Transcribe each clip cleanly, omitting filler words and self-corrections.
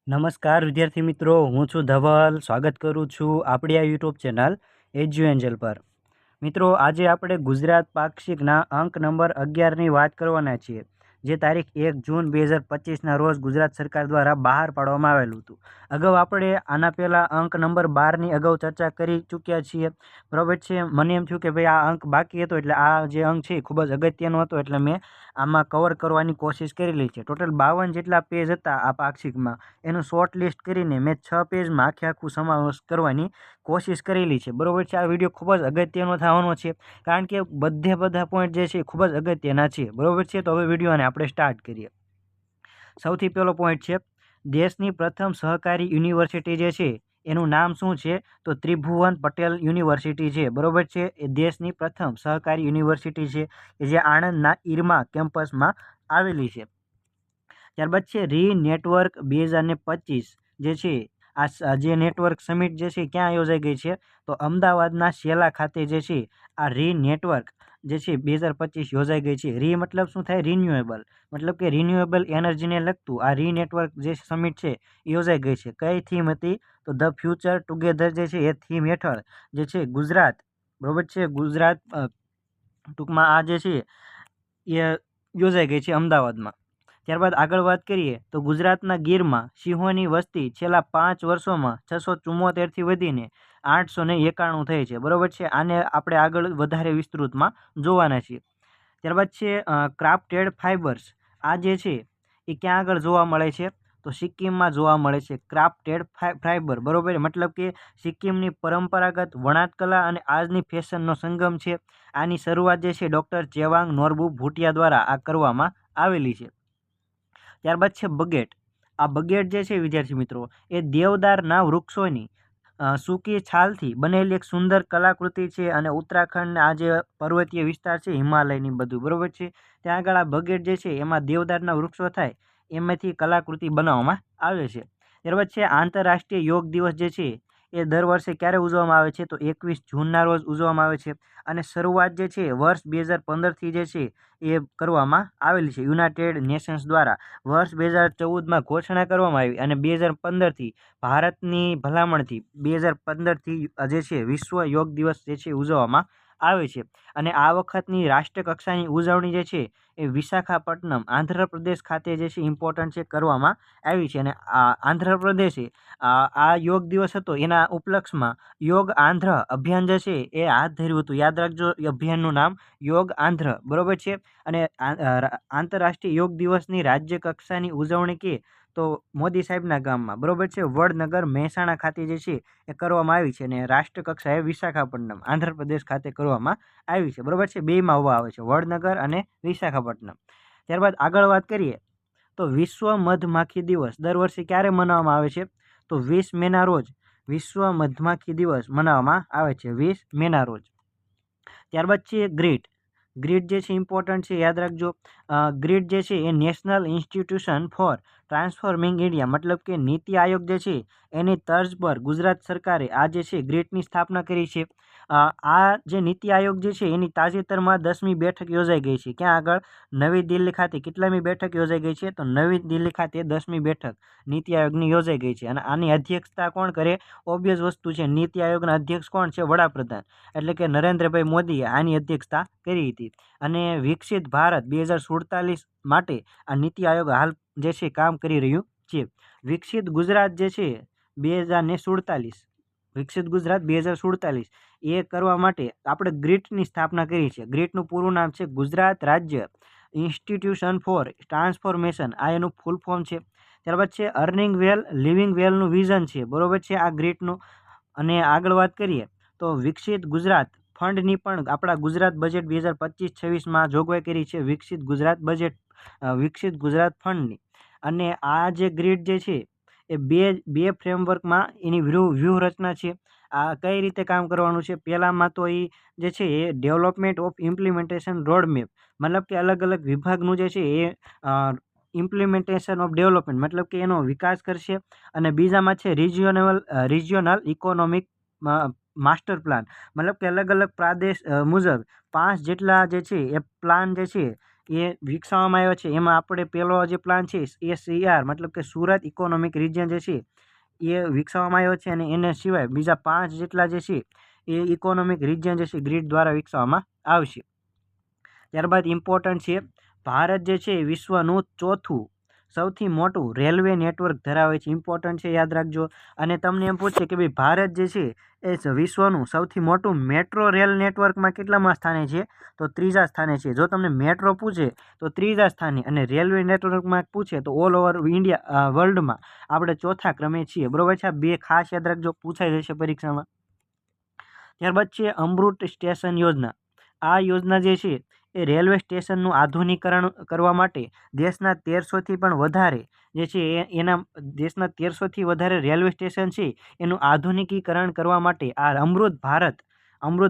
નમસ્કાર વિદ્યાર્થી મિત્રો, હું છું ધવલ. સ્વાગત કરું છું આપણી આ યુટ્યુબ ચેનલ એજ્યુ એન્જલ પર. મિત્રો, આજે આપણે ગુજરાત પાક્ષિકના અંક નંબર 11ની વાત કરવાના છીએ, જે તારીખ 1 જૂન 2025ના રોજ ગુજરાત સરકાર દ્વારા બહાર પાડવામાં આવેલું હતું. અગાઉ આપણે આના પહેલાં અંક નંબર 12ની અગાઉ ચર્ચા કરી ચૂક્યા છીએ, બરાબર છે. મને એમ થયું કે ભાઈ આ અંક બાકી હતો, એટલે આ જે અંક છે એ ખૂબ જ અગત્યનો હતો, એટલે મેં આમાં કવર કરવાની કોશિશ કરેલી છે. ટોટલ 52 જેટલા પેજ હતા આ પાક્ષિકમાં. એનું શોર્ટ લિસ્ટ કરીને મેં 6 પેજમાં આખું સમાવેશ કરવાની કોશિશ કરેલી છે, બરાબર છે. આ વિડીયો ખૂબ જ અગત્યનો થવાનો છે, કારણ કે બધા પોઈન્ટ જે છે એ ખૂબ જ અગત્યના છે, બરાબર છે. તો હવે વિડીયોને આપણે સ્ટાર્ટ કરીએ. સૌથી પહેલો પોઈન્ટ છે, દેશની પ્રથમ સહકારી યુનિવર્સિટી જે છે એનું નામ શું છે? તો ત્રિભુવન પટેલ યુનિવર્સિટી છે, બરાબર છે. એ દેશની પ્રથમ સહકારી યુનિવર્સિટી છે કે જે આણંદના ઈરમા કેમ્પસમાં આવેલી છે. ત્યારબાદ છે રી નેટવર્ક 2025 જે છે, આ જે નેટવર્ક સમિટ જે છે ક્યાં યોજાઈ ગઈ છે? તો અમદાવાદના શેલા ખાતે જે છે આ રી નેટવર્ક જે છે 2025 યોજાઈ ગઈ છે. રી મતલબ શું થાય? રિન્યુએબલ, મતલબ કે રિન્યુએબલ એનર્જીને લગતું આ રી નેટવર્ક જે સમિટ છે એ યોજાઈ ગઈ છે. કઈ થીમ હતી? તો ધ ફ્યુચર ટુગેધર જે છે એ થીમ હેઠળ જે છે ગુજરાત, બરાબર છે, ગુજરાત ટૂંકમાં આ જે છે એ યોજાઈ ગઈ છે અમદાવાદમાં. ત્યારબાદ આગળ વાત કરીએ તો ગુજરાતના ગીરમાં સિંહોની વસ્તી છેલ્લા 5 વર્ષોમાં 674થી વધીને 891 થઈ છે, બરાબર છે. આને આપણે આગળ વધારે વિસ્તૃતમાં જોવાના છીએ. ત્યારબાદ છે ક્રાફ્ટેડ ફાઇબર્સ. આ જે છે એ ક્યાં આગળ જોવા મળે છે? તો સિક્કિમમાં જોવા મળે છે ક્રાફ્ટેડ ફાઇબર, બરાબર. મતલબ કે સિક્કિમની પરંપરાગત વણાટકલા અને આજની ફેશનનો સંગમ છે. આની શરૂઆત જે છે ડૉક્ટર ચેવાંગ નોરબુ ભૂટિયા દ્વારા આ કરવામાં આવેલી છે. ત્યારબાદ છે બગેટ. આ બગેટ જે છે વિદ્યાર્થી મિત્રો, એ દેવદારના વૃક્ષોની સૂકી છાલથી બનેલી એક સુંદર કલાકૃતિ છે, અને ઉત્તરાખંડના આ જે પર્વતીય વિસ્તાર છે હિમાલયની બધું, બરાબર છે, ત્યાં આગળ આ બગેટ જે છે એમાં દેવદારના વૃક્ષો થાય એમાંથી કલાકૃતિ બનાવવામાં આવે છે. ત્યારબાદ છે આંતરરાષ્ટ્રીય યોગ દિવસ જે છે એ દર વર્ષે ક્યારે ઉજવવામાં આવે છે? તો 21 જૂનના રોજ ઉજવવામાં આવે છે. અને શરૂઆત જે છે વર્ષ 2015થી જે છે એ કરવામાં આવેલી છે. યુનાઇટેડ નેશન્સ દ્વારા વર્ષ 2014માં ઘોષણા કરવામાં આવી, અને 2015થી ભારતની ભલામણથી 2015થી જે છે વિશ્વ યોગ દિવસ જે છે ઉજવવામાં આવે છે. અને આ વખતની રાષ્ટ્રકક્ષાની ઉજવણી જે છે એ વિશાખાપટ્ટનમ આંધ્રપ્રદેશ ખાતે જે છે ઇમ્પોર્ટન્ટ છે કરવામાં આવી છે. અને આ આંધ્રપ્રદેશે આ યોગ દિવસ હતો એના ઉપલક્ષમાં યોગ આંધ્ર અભિયાન જે છે એ હાથ ધર્યું હતું. યાદ રાખજો, અભિયાનનું નામ યોગ આંધ્ર, બરાબર છે. અને આંતરરાષ્ટ્રીય યોગ દિવસની રાજ્ય કક્ષાની ઉજવણી કે તો મોદી સાહેબના ગામમાં, બરાબર છે, વડનગર મહેસાણા ખાતે જે છે એ કરવામાં આવી છે. અને રાષ્ટ્ર કક્ષાએ વિશાખાપટ્ટનમ આંધ્રપ્રદેશ ખાતે કરવામાં આવી છે, બરાબર છે. બેમાં હોવા આવે છે, વડનગર અને વિશાખાપટ્ટનમ. ત્યારબાદ આગળ વાત કરીએ તો વિશ્વ મધમાખી દિવસ દર વર્ષે ક્યારે મનાવવામાં આવે છે? તો 20 મેના રોજ વિશ્વ મધમાખી દિવસ મનાવવામાં આવે છે, 20 મેના રોજ. ત્યારબાદ છે ગ્રીટ. ગ્રીટ જે છે ઇમ્પોર્ટન્ટ છે, યાદ રાખજો. ગ્રીટ જે છે એ national institution for transforming India, મતલબ કે નીતિ આયોગ જે છે એની તર્જ પર ગુજરાત સરકારે આ જે છે ગ્રીટની સ્થાપના કરી છે. આ જે નીતિ આયોગ જે છે એની તાજેતરમાં 10મી બેઠક યોજાઈ ગઈ છે. ક્યાં આગળ? નવી દિલ્હી ખાતે. કેટલામી બેઠક યોજાઈ ગઈ છે? તો નવી દિલ્હી ખાતે 10મી બેઠક નીતિ આયોગની યોજાઈ ગઈ છે. અને આની અધ્યક્ષતા કોણ કરે? ઓબ્વિયસ વસ્તુ છે, નીતિ આયોગના અધ્યક્ષ કોણ છે? વડાપ્રધાન, એટલે કે નરેન્દ્રભાઈ મોદીએ આની અધ્યક્ષતા કરી હતી. અને વિકસિત ભારત 2047 માટે આ નીતિ આયોગ હાલ જે છે કામ કરી રહ્યું છે. વિકસિત ગુજરાત જે છે 2047, વિકસિત ગુજરાત 2047 એ કરવા માટે આપણે ગ્રીટની સ્થાપના કરી છે. ગ્રીટનું પૂરું નામ છે ગુજરાત રાજ્ય ઇન્સ્ટિટ્યુશન ફોર ટ્રાન્સફોર્મેશન, આ એનું ફૂલ ફોર્મ છે. ત્યારબાદ છે અર્નિંગ વેલ લિવિંગ વેલનું વિઝન છે, બરાબર છે, આ ગ્રીટનું. અને આગળ વાત કરીએ તો વિકસિત ગુજરાત ફંડની પણ આપણા ગુજરાત બજેટ 2025-26માં જોગવાઈ કરી છે, વિકસિત ગુજરાત બજેટ, વિકસિત ગુજરાત ફંડની. અને આ જે ગ્રીડ જે છે એ બે ફ્રેમવર્કમાં એની વ્યૂહરચના છે. આ કઈ રીતે કામ કરવાનું છે? પહેલામાં તો એ જે છે એ ડેવલપમેન્ટ ઓફ ઇમ્પ્લિમેન્ટેશન રોડમેપ, મતલબ કે અલગ અલગ વિભાગનું જે છે એ ઇમ્પ્લિમેન્ટેશન ઓફ ડેવલપમેન્ટ, મતલબ કે એનો વિકાસ કરશે. અને બીજામાં છે રિજિયોનલ ઇકોનોમિક માસ્ટર પ્લાન, મતલબ કે અલગ અલગ પ્રદેશ મુજબ 5 જેટલા જે છે એ પ્લાન જે છે એ વિકસાવવામાં આવ્યો છે. એમાં આપણે પહેલો જે પ્લાન છે SER મતલબ કે સુરત ઇકોનોમિક રિજિયન જે છે એ વિકસાવવામાં આવ્યો છે, અને એને સિવાય બીજા 5 જેટલા જે છે એ ઇકોનોમિક રિજિયન જે છે ગ્રીડ દ્વારા વિકસાવવામાં આવશે. ત્યારબાદ ઇમ્પોર્ટન્ટ છે, ભારત જે છે વિશ્વનું ચોથું સૌથી મોટું રેલવે નેટવર્ક ધરાવે છે. ઇમ્પોર્ટન્ટ છે, યાદ રાખજો. અને તમને એમ પૂછે કે ભાઈ ભારત જે છે એ વિશ્વનું સૌથી મોટું મેટ્રો રેલ નેટવર્કમાં કેટલામાં સ્થાને છે? તો 3જા સ્થાને છે. જો તમને મેટ્રો પૂછે તો 3જા સ્થાને, અને રેલવે નેટવર્કમાં પૂછે તો ઓલ ઓવર ઇન્ડિયા વર્લ્ડમાં આપણે 4થા ક્રમે છીએ. બરોબર છે. આ 2 ખાસ યાદ રાખજો, પૂછાઈ જશે પરીક્ષામાં. ત્યારબાદ છે અમૃત સ્ટેશન યોજના. આ યોજના જે છે એ રેલવે સ્ટેશનનું આધુનિકરણ કરવા માટે દેશના 1300થી પણ વધારે જે છે એના દેશના 1300થી વધારે રેલવે સ્ટેશન છે એનું આધુનિકીકરણ કરવા માટે આ અમૃત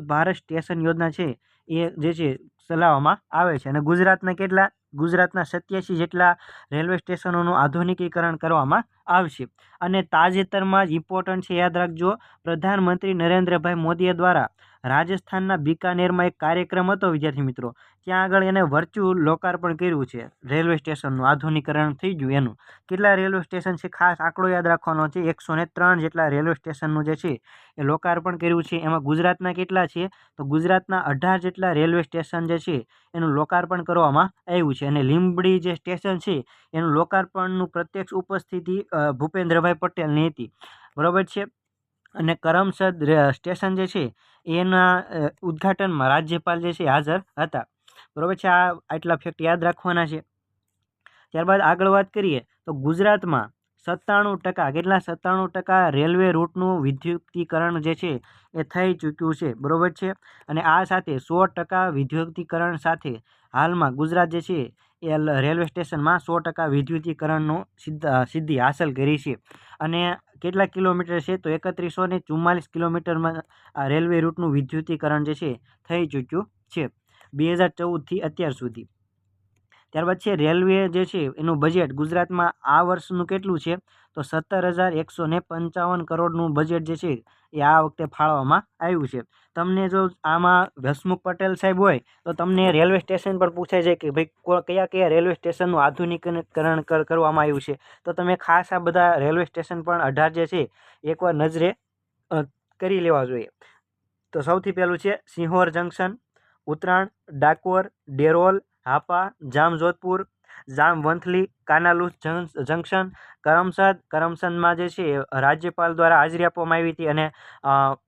ભારત સ્ટેશન યોજના છે એ જે છે ચલાવવામાં આવે છે. અને ગુજરાતના 87 જેટલા રેલવે સ્ટેશનોનું આધુનિકીકરણ કરવામાં આવશે. અને તાજેતરમાં જ ઇમ્પોર્ટન્ટ છે, યાદ રાખજો, પ્રધાનમંત્રી નરેન્દ્રભાઈ મોદીએ દ્વારા રાજસ્થાનના બિકાનેરમાં એક કાર્યક્રમ હતો વિદ્યાર્થી મિત્રો, ત્યાં આગળ એને વર્ચ્યુઅલ લોકાર્પણ કર્યું છે રેલવે સ્ટેશનનું આધુનિકરણ થઈ ગયું એનું. કેટલા રેલવે સ્ટેશન છે ખાસ આંકડો યાદ રાખવાનો છે, 103 જેટલા રેલવે સ્ટેશનનું જે છે એ લોકાર્પણ કર્યું છે. એમાં ગુજરાતના કેટલા છે? તો ગુજરાતના 18 જેટલા રેલવે સ્ટેશન જે છે એનું લોકાર્પણ કરવામાં આવ્યું છે. અને લીંબડી જે સ્ટેશન છે એનું લોકાર્પણનું પ્રત્યક્ષ ઉપસ્થિતિ ભૂપેન્દ્રભાઈ પટેલની હતી. બરોબર છે. અને કરમસદ સ્ટેશન જે છે એના ઉદ્ઘાટનમાં રાજ્યપાલ જે છે હાજર હતા. બરોબર છે. આટલા ફેક્ટ યાદ રાખવાના છે. ત્યારબાદ આગળ વાત કરીએ તો ગુજરાતમાં 97% કેટલા 97% રેલવે રૂટનું વિદ્યુતીકરણ જે છે એ થઈ ચૂક્યું છે. બરોબર છે. અને આ સાથે 100% વિદ્યુતીકરણ સાથે હાલમાં ગુજરાત જે છે એ રેલવે સ્ટેશનમાં 100% વિદ્યુતીકરણનું સિદ્ધિ હાંસલ કરી છે. અને કેટલા કિલોમીટર છે? તો 3144 કિલોમીટરમાં આ રેલવે રૂટનું વિદ્યુતીકરણ જે છે થઈ ચૂક્યું છે 2014થી અત્યાર સુધી. ત્યારબાદ છે રેલવે જે છે એનું બજેટ ગુજરાતમાં આ વર્ષનું કેટલું છે? તો 17,155 કરોડનું બજેટ જે છે એ આ વખતે ફાળવવામાં આવ્યું છે. તમને જો આમાં હસમુખ પટેલ સાહેબ હોય તો તમને રેલવે સ્ટેશન પર પૂછાય છે કે ભાઈ કયા કયા રેલવે સ્ટેશનનું આધુનિકીકરણ કરવામાં આવ્યું છે, તો તમે ખાસ આ બધા રેલવે સ્ટેશન પણ 18 જે છે એકવાર નજરે કરી લેવા જોઈએ. તો સૌથી પહેલું છે સિંહોર જંકશન, ઉત્તરાયણ, ડાકોર, ડેરોલ, હાપા, જામજોધપુર, જામવંથલી, કાનાલુસ જંકશન, કરમસદમાં જે છે રાજ્યપાલ દ્વારા હાજરી આપવામાં આવી હતી, અને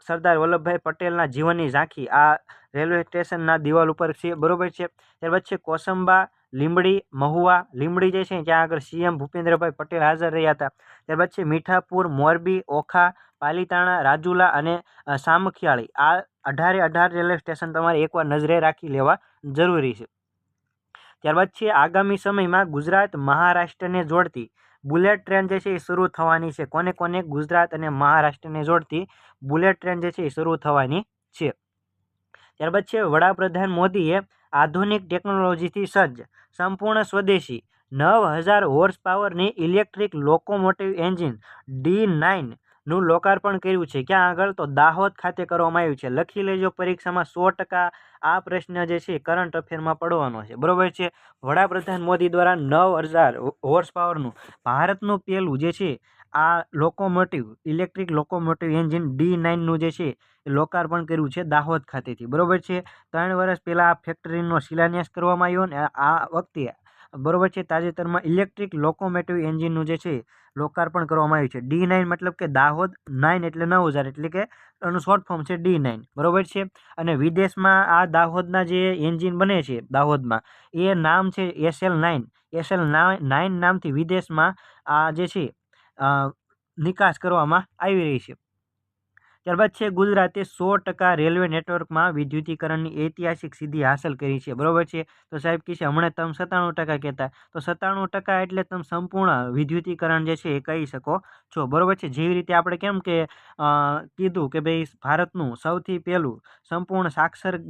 સરદાર વલ્લભભાઈ પટેલના જીવનની ઝાંખી આ રેલવે સ્ટેશનના દિવાલ ઉપર છે. બરોબર છે. ત્યારબાદ છે કોસંબા, લીંબડી, મહુવા. લીંબડી જે છે ત્યાં આગળ CM ભૂપેન્દ્રભાઈ પટેલ હાજર રહ્યા હતા. ત્યારબાદ છે મીઠાપુર, મોરબી, ઓખા, પાલીતાણા, રાજુલા અને સામખિયાળી. આ 18 રેલવે સ્ટેશન તમારે એકવાર નજરે રાખી લેવા જરૂરી છે. ત્યારબાદ છે આગામી સમયમાં ગુજરાત મહારાષ્ટ્રને જોડતી બુલેટ ટ્રેન જે છે એ શરૂ થવાની છે. કોને ગુજરાત અને મહારાષ્ટ્રને જોડતી બુલેટ ટ્રેન જે છે એ શરૂ થવાની છે. ત્યારબાદ છે વડાપ્રધાન મોદીએ આધુનિક ટેકનોલોજીથી સજ્જ સંપૂર્ણ સ્વદેશી 9000 હોર્સ પાવરની ઇલેક્ટ્રિક લોકોમોટિવ એન્જિન D9 નું લોકાર્પણ કર્યું છે. ક્યાં આગળ? તો દાહોદ ખાતે કરવામાં આવ્યું છે. લખી લેજો, પરીક્ષામાં 100% આ પ્રશ્ન જે છે કરંટ અફેરમાં પડવાનો છે. બરોબર છે. વડાપ્રધાન મોદી દ્વારા 9000 હોર્સ પાવરનું ભારતનું પહેલું જે છે આ ઇલેક્ટ્રિક લોકોમોટિવ એન્જિન D9નું જે છે લોકાર્પણ કર્યું છે દાહોદ ખાતેથી. બરોબર છે. 3 વર્ષ પહેલા આ ફેક્ટરીનો શિલાન્યાસ કરવામાં આવ્યો, અને આ વખતે બરોબર છે તાજેતરમાં ઇલેક્ટ્રિક લોકોમોટિવ એન્જિનનું જે છે લોકાર્પણ કરવામાં આવ્યું છે. D9 મતલબ કે દાહોદ, 9 એટલે 9000, એટલે કે એનું શોર્ટ ફોર્મ છે D9. બરોબર છે. અને વિદેશમાં આ દાહોદના જે એન્જિન બને છે દાહોદમાં એ નામ છે SL9 નામથી વિદેશમાં આ જે છે નિકાસ કરવામાં આવી રહી છે. ત્યારબાદ છે ગુજરાતે 100% રેલવે નેટવર્કમાં વિદ્યુતીકરણની ઐતિહાસિક સિદ્ધિ હાંસલ કરી છે. બરોબર છે. તો સાહેબ કહેશે હમણાં તમે 97% કહેતા, તો 97% એટલે તમે સંપૂર્ણ વિદ્યુતીકરણ જે છે એ કહી શકો છો. બરોબર છે. જેવી રીતે આપણે કેમ કે કીધું કે ભાઈ ભારતનું સૌથી પહેલું સંપૂર્ણ સાક્ષર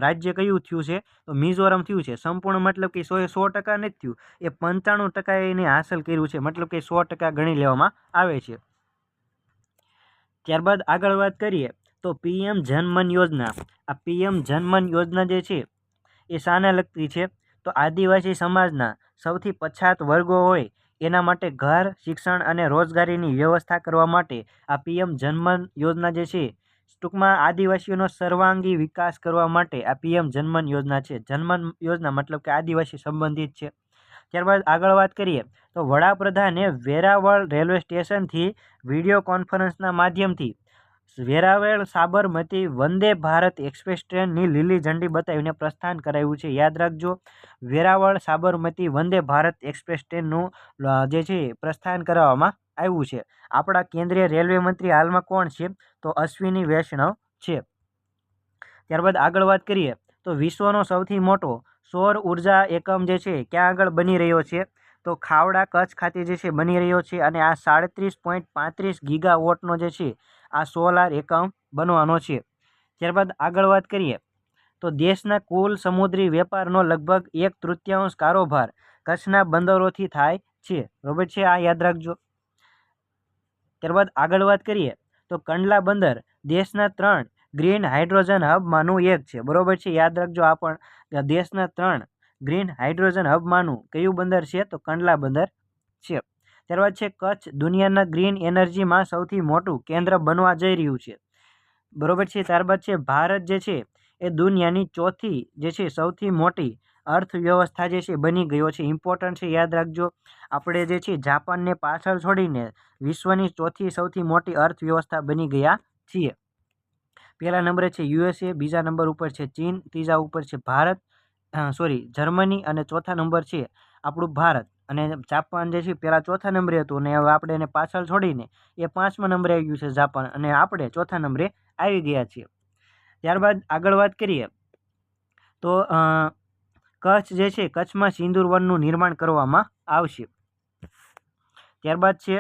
રાજ્ય કયું થયું છે? તો મિઝોરમ થયું છે. સંપૂર્ણ મતલબ કે 100% નથી થયું, એ 95% એને હાંસલ કર્યું છે, મતલબ કે 100% ગણી લેવામાં આવે છે. ત્યારબાદ આગળ વાત કરીએ તો PM જનમન યોજના. આ PM જનમન યોજના જે છે એ શાને લગતી છે? તો આદિવાસી સમાજના સૌથી પછાત વર્ગો હોય એના માટે ઘર, શિક્ષણ અને રોજગારીની વ્યવસ્થા કરવા માટે આ પીએમ જનમન યોજના જે છે, ટૂંકમાં આદિવાસીઓનો સર્વાંગી વિકાસ કરવા માટે આ પીએમ જનમન યોજના છે. જનમન યોજના મતલબ કે આદિવાસી સંબંધિત છે. ત્યારબાદ આગળ વાત કરીએ તો વડાપ્રધાને વેરાવળ રેલવે સ્ટેશનથી વિડીયો કોન્ફરન્સના માધ્યમથી વેરાવળ સાબરમતી વંદે ભારત એક્સપ્રેસ ટ્રેનની લીલી ઝંડી બતાવીને પ્રસ્થાન કરાવ્યું છે. યાદ રાખજો, વેરાવળ સાબરમતી વંદે ભારત એક્સપ્રેસ ટ્રેનનું જે છે પ્રસ્થાન કરાવવામાં આવ્યું છે. આપણા કેન્દ્રીય રેલવે મંત્રી હાલમાં કોણ છે? તો અશ્વિની વૈષ્ણવ છે. ત્યારબાદ આગળ વાત કરીએ તો વિશ્વનો સૌથી મોટો સૌર ઉર્જા એકમ જે છે ક્યાં આગળ બની રહ્યો છે? તો ખાવડા કચ્છ ખાતે જે છે બની રહ્યો છે. અને આ 37.35 ગીગાવોટનો જે છે આ સોલાર એકમ બનવાનો છે. ત્યારબાદ આગળ વાત કરીએ તો દેશના કુલ સમુદ્રી વેપારનો લગભગ 1/3 કારોબાર કચ્છના બંદરોથી થાય છે. બરાબર છે, આ યાદ રાખજો. ત્યારબાદ આગળ વાત કરીએ તો કંડલા બંદર દેશના 3 ગ્રીન હાઇડ્રોજન હબમાંનું એક છે. બરાબર છે, યાદ રાખજો. આ પણ દેશના 3 ગ્રીન હાઇડ્રોજન હબમાંનું કયું બંદર છે? તો કંડલા બંદર છે. ત્યારબાદ છે કચ્છ દુનિયાના ગ્રીન એનર્જીમાં સૌથી મોટું કેન્દ્ર બનવા જઈ રહ્યું છે. બરાબર છે. ત્યારબાદ છે ભારત જે છે એ દુનિયાની ચોથી જે છે સૌથી મોટી અર્થવ્યવસ્થા જે છે બની ગયો છે. ઇમ્પોર્ટન્ટ છે, યાદ રાખજો. આપણે જે છે જાપાનને પાછળ છોડીને વિશ્વની ચોથી સૌથી મોટી અર્થવ્યવસ્થા બની ગયા છીએ. પહેલા નંબરે છે યુએસએ, બીજા નંબર ઉપર છે ચીન, ત્રીજા ઉપર છે જર્મની અને ચોથા નંબર છે આપણું ભારત. અને જાપાન જે છે પહેલાં ચોથા નંબરે હતું અને હવે આપણે એને પાછળ છોડીને એ 5મા નંબરે આવી ગયું છે જાપાન, અને આપણે ચોથા નંબરે આવી ગયા છીએ. ત્યારબાદ આગળ વાત કરીએ તો કચ્છ જે છે કચ્છમાં સિંદૂર વનનું નિર્માણ કરવામાં આવશે. ત્યારબાદ છે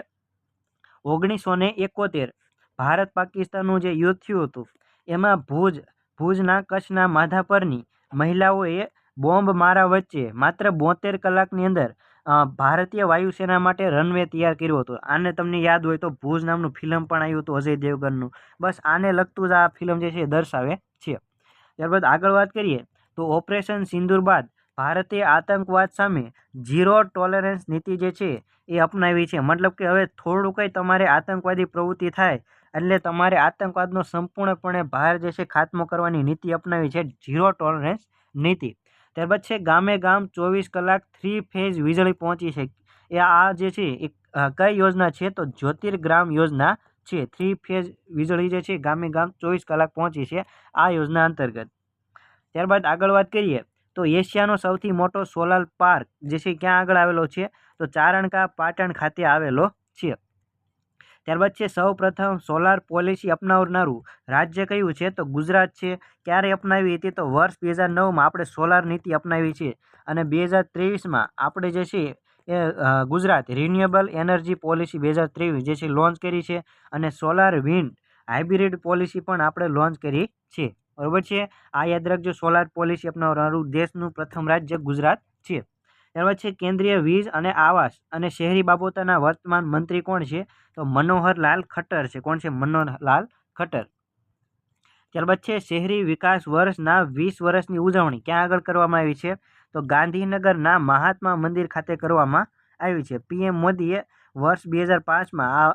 1971 ભારત પાકિસ્તાનનું જે યુદ્ધ થયું હતું એમાં ભુજના કચ્છના માધાપરની મહિલાઓએ બોમ્બ મારા વચ્ચે માત્ર 72 કલાકની અંદર ભારતીય વાયુસેના માટે રનવે તૈયાર કર્યો હતો. આને તમને યાદ હોય તો ભુજ નામનું ફિલ્મ પણ આવ્યું હતું અજય દેવગનનું. બસ આને લગતું જ આ ફિલ્મ જે છે દર્શાવે છે. ત્યારબાદ આગળ વાત કરીએ તો ઓપરેશન સિંદૂર બાદ ભારતે આતંકવાદ સામે ઝીરો ટોલરન્સ નીતિ જે છે એ અપનાવી છે. મતલબ કે હવે થોડું કંઈ તમારે આતંકવાદી પ્રવૃત્તિ થાય એટલે તમારે આતંકવાદનો સંપૂર્ણપણે બહાર જે છે ખાત્મો કરવાની નીતિ અપનાવી છે, ઝીરો ટોલરન્સ નીતિ. ત્યારબાદ છે ગામે ગામ 24 કલાક 3 ફેઝ વીજળી પહોંચી છે. એ આ જે છે એ કઈ યોજના છે? તો જ્યોતિર્ગ્રામ યોજના છે. 3 ફેઝ વીજળી જે છે ગામે ગામ 24 કલાક પહોંચી છે આ યોજના અંતર્ગત. ત્યારબાદ આગળ વાત કરીએ તો એશિયાનો સૌથી મોટો સોલાર પાર્ક જે છે ક્યાં આગળ આવેલો છે? તો ચારણકા પાટણ ખાતે આવેલો છે. ત્યારબાદ છે સૌ પ્રથમ સોલાર પોલિસી અપનાવનારું રાજ્ય કયું છે? તો ગુજરાત છે. ક્યારે અપનાવી હતી? તો વર્ષ 2009માં આપણે સોલાર નીતિ અપનાવી છે. અને 2023માં આપણે જે છે એ ગુજરાત રિન્યુએબલ એનર્જી પોલિસી 2023 જે છે લોન્ચ કરી છે. અને સોલાર વિન્ડ હાઇબ્રિડ પોલિસી પણ આપણે લોન્ચ કરી છે. બરાબર છે, આ યાદ રાખજો. સોલાર પોલિસી અપનાવનારું દેશનું પ્રથમ રાજ્ય ગુજરાત છે. ત્યારબાદ છે કેન્દ્રીય વીજ અને આવાસ અને શહેરી બાબતોના વર્તમાન મંત્રી કોણ છે? તો મનોહરલાલ ખટ્ટર છે. કોણ છે? મનોહરલાલ ખટ્ટર. ત્યારબાદ છે શહેરી વિકાસ વર્ષના 20 વર્ષની ઉજવણી ક્યાં આગળ કરવામાં આવી છે? તો ગાંધીનગરના મહાત્મા મંદિર ખાતે કરવામાં આવી છે. પીએમ મોદીએ વર્ષ 2005માં આ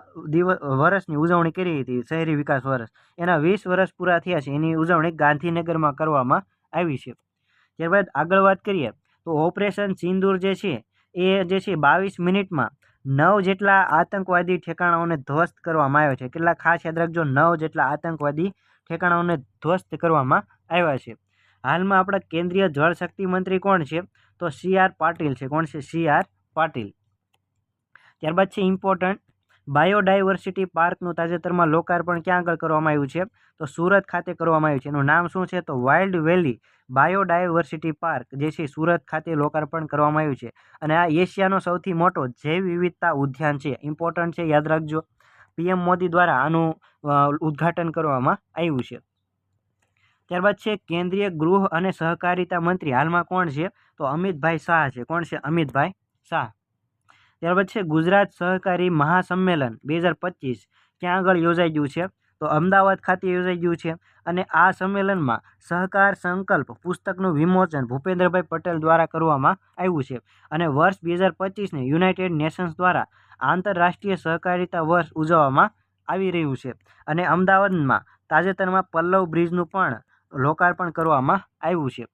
વર્ષની ઉજવણી કરી હતી, શહેરી વિકાસ વર્ષ. એના 20 વર્ષ પૂરા થયા છે, એની ઉજવણી ગાંધીનગરમાં કરવામાં આવી છે. ત્યારબાદ આગળ વાત કરીએ તો ઓપરેશન સિંદૂર જે છે એ જે છે 22 મિનિટમાં 9 જેટલા આતંકવાદી ઠેકાણાઓને ધ્વસ્ત કરવામાં આવ્યા છે. કેટલા? ખાસ યાદ રાખજો, 9 જેટલા આતંકવાદી ઠેકાણાઓને ધ્વસ્ત કરવામાં આવ્યા છે. હાલમાં આપણા કેન્દ્રીય જળશક્તિ મંત્રી કોણ છે? તો CR પાટીલ છે. કોણ છે? CR પાટીલ. ત્યારબાદ છે ઇમ્પોર્ટન્ટ બાયોડાયવર્સિટી પાર્કનું તાજેતરમાં લોકાર્પણ ક્યાં આગળ કરવામાં આવ્યું છે? તો સુરત ખાતે કરવામાં આવ્યું છે. એનું નામ શું છે? તો વાઇલ્ડ વેલી બાયોડાયવર્સિટી પાર્ક જે છે સુરત ખાતે લોકાર્પણ કરવામાં આવ્યું છે. અને આ એશિયાનો સૌથી મોટો જૈવ વિવિધતા ઉદ્યાન છે. ઇમ્પોર્ટન્ટ છે, યાદ રાખજો. પીએમ મોદી દ્વારા આનું ઉદ્ઘાટન કરવામાં આવ્યું છે. ત્યારબાદ છે કેન્દ્રીય ગૃહ અને સહકારિતા મંત્રી હાલમાં કોણ છે? તો અમિતભાઈ શાહ છે. કોણ છે? અમિતભાઈ શાહ. ત્યારબાદ છે ગુજરાત સહકારી મહાસંમેલન 2025 ક્યાં આગળ યોજાઈ ગયું છે? તો અમદાવાદ ખાતે યોજાઈ ગયું છે અને આ સંમેલનમાં સહકાર સંકલ્પ પુસ્તકનું વિમોચન ભૂપેન્દ્રભાઈ પટેલ દ્વારા કરવામાં આવ્યું છે અને વર્ષ 2025ને યુનાઇટેડ નેશન્સ દ્વારા આંતરરાષ્ટ્રીય સહકારિતા વર્ષ ઉજવવામાં આવી રહ્યું છે અને અમદાવાદમાં તાજેતરમાં પલ્લવ બ્રિજનું પણ લોકાર્પણ કરવામાં આવ્યું છે.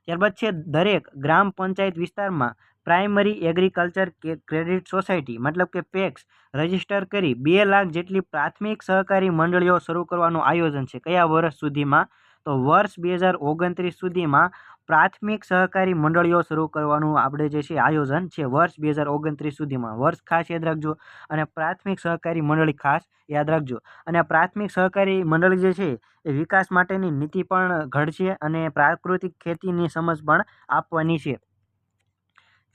ત્યારબાદ છે દરેક ગ્રામ પંચાયત વિસ્તારમાં પ્રાઇમરી એગ્રીકલ્ચર ક્રેડિટ સોસાયટી મતલબ કે પેક્સ રજીસ્ટર કરી 2 લાખ જેટલી પ્રાથમિક સહકારી મંડળીઓ શરૂ કરવાનું આયોજન છે. કયા વર્ષ સુધીમાં? તો વર્ષ 2029 સુધીમાં પ્રાથમિક સહકારી મંડળીઓ શરૂ કરવાનું આપણે જે છે આયોજન છે વર્ષ 2029 સુધીમાં. વર્ષ ખાસ યાદ રાખજો અને પ્રાથમિક સહકારી મંડળી ખાસ યાદ રાખજો. અને આ પ્રાથમિક સહકારી મંડળી જે છે એ વિકાસ માટેની નીતિ પણ ઘડશે અને પ્રાકૃતિક ખેતીની સમજ પણ આપવાની છે.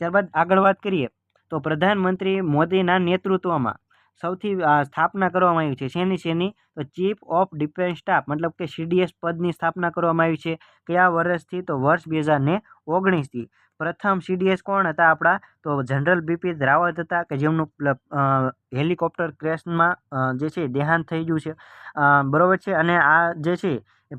ત્યારબાદ આગળ વાત કરીએ તો પ્રધાનમંત્રી મોદીના નેતૃત્વમાં સૌથી સ્થાપના કરવામાં આવી છે શેની તો ચીફ ઓફ ડિફેન્સ સ્ટાફ મતલબ કે CDS પદની સ્થાપના કરવામાં આવી છે. કયા વર્ષથી? તો વર્ષ 2019થી. પ્રથમ CDS કોણ હતા આપણા? તો જનરલ બિપિન રાવત હતા કે જેમનું હેલિકોપ્ટર ક્રેશમાં જે છે દેહાંત થઈ ગયું છે, બરાબર છે. અને આ જે છે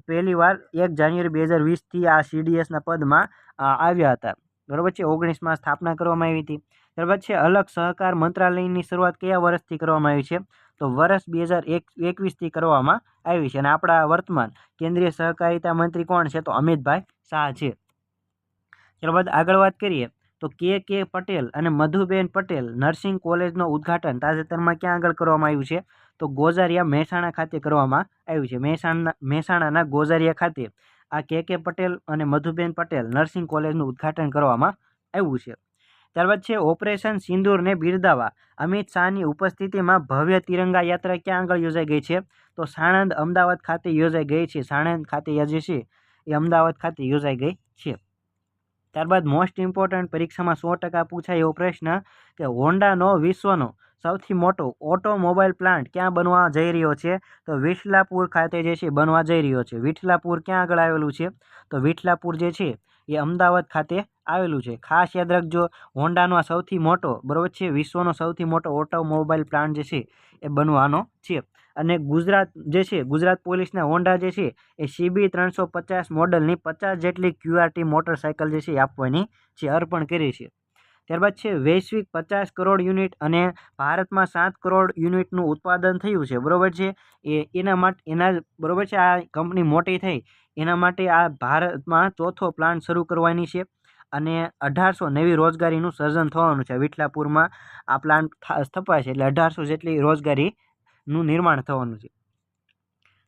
પહેલી વાર 1 જાન્યુઆરી 2020થી આ CDSના પદમાં આવ્યા હતા, બરાબર છે. 19માં સ્થાપના કરવામાં આવી હતી. ત્યારબાદ છે અલગ સહકાર મંત્રાલયની શરૂઆત કયા વર્ષથી કરવામાં આવી છે? તો વર્ષ 2021થી કરવામાં આવી છે અને આપણા વર્તમાન કેન્દ્રીય સહકારિતા મંત્રી કોણ છે? તો અમિતભાઈ શાહ છે. ત્યારબાદ આગળ વાત કરીએ તો કે પટેલ અને મધુબેન પટેલ નર્સિંગ કોલેજનું ઉદ્ઘાટન તાજેતરમાં ક્યાં આગળ કરવામાં આવ્યું છે? તો ગોઝારિયા મહેસાણા ખાતે કરવામાં આવ્યું છે. મહેસાણાના ગોઝારિયા ખાતે આ કે પટેલ અને મધુબેન પટેલ નર્સિંગ કોલેજનું ઉદ્ઘાટન કરવામાં આવ્યું છે. ત્યારબાદ છે ઓપરેશન સિંદૂરને બિરદાવવા અમિત શાહની ઉપસ્થિતિમાં ભવ્ય તિરંગા યાત્રા ક્યાં આગળ યોજાઈ ગઈ છે? તો સાણંદ અમદાવાદ ખાતે યોજાઈ ગઈ છે. સાણંદ ખાતે જે છે એ અમદાવાદ ખાતે યોજાઈ ગઈ છે. ત્યારબાદ મોસ્ટ ઇમ્પોર્ટન્ટ પરીક્ષામાં 100% પૂછાય એવો પ્રશ્ન કે હોન્ડાનો વિશ્વનો સૌથી મોટો ઓટોમોબાઈલ પ્લાન્ટ ક્યાં બનવા જઈ રહ્યો છે? તો વિઠલાપુર ખાતે જે છે બનવા જઈ રહ્યો છે. વિઠલાપુર ક્યાં આગળ આવેલું છે? તો વિઠલાપુર જે છે એ અમદાવાદ ખાતે આવેલું છે. ખાસ યાદ રાખજો, હોન્ડાનો આ સૌથી મોટો, બરાબર છે, વિશ્વનો સૌથી મોટો ઓટોમોબાઈલ પ્લાન્ટ જે છે એ બનવાનો છે. અને ગુજરાત જે છે ગુજરાત પોલીસના હોન્ડા જે છે એ CB 350 મોડલની 50 જેટલી QRT મોટરસાઇકલ જે છે એ આપવાની છે, અર્પણ કરી છે. ત્યારબાદ છે વૈશ્વિક 50 કરોડ યુનિટ અને ભારતમાં 7 કરોડ યુનિટનું ઉત્પાદન થયું છે, બરાબર છે. એના બરાબર છે આ કંપની મોટી થઈ એના માટે આ ભારતમાં ચોથો પ્લાન્ટ શરૂ કરવાની છે અને 1800 નવી રોજગારીનું સર્જન થવાનું છે. વિઠલાપુરમાં આ પ્લાન્ટ સ્થપાય છે એટલે 1800 જેટલી રોજગારીનું નિર્માણ થવાનું છે.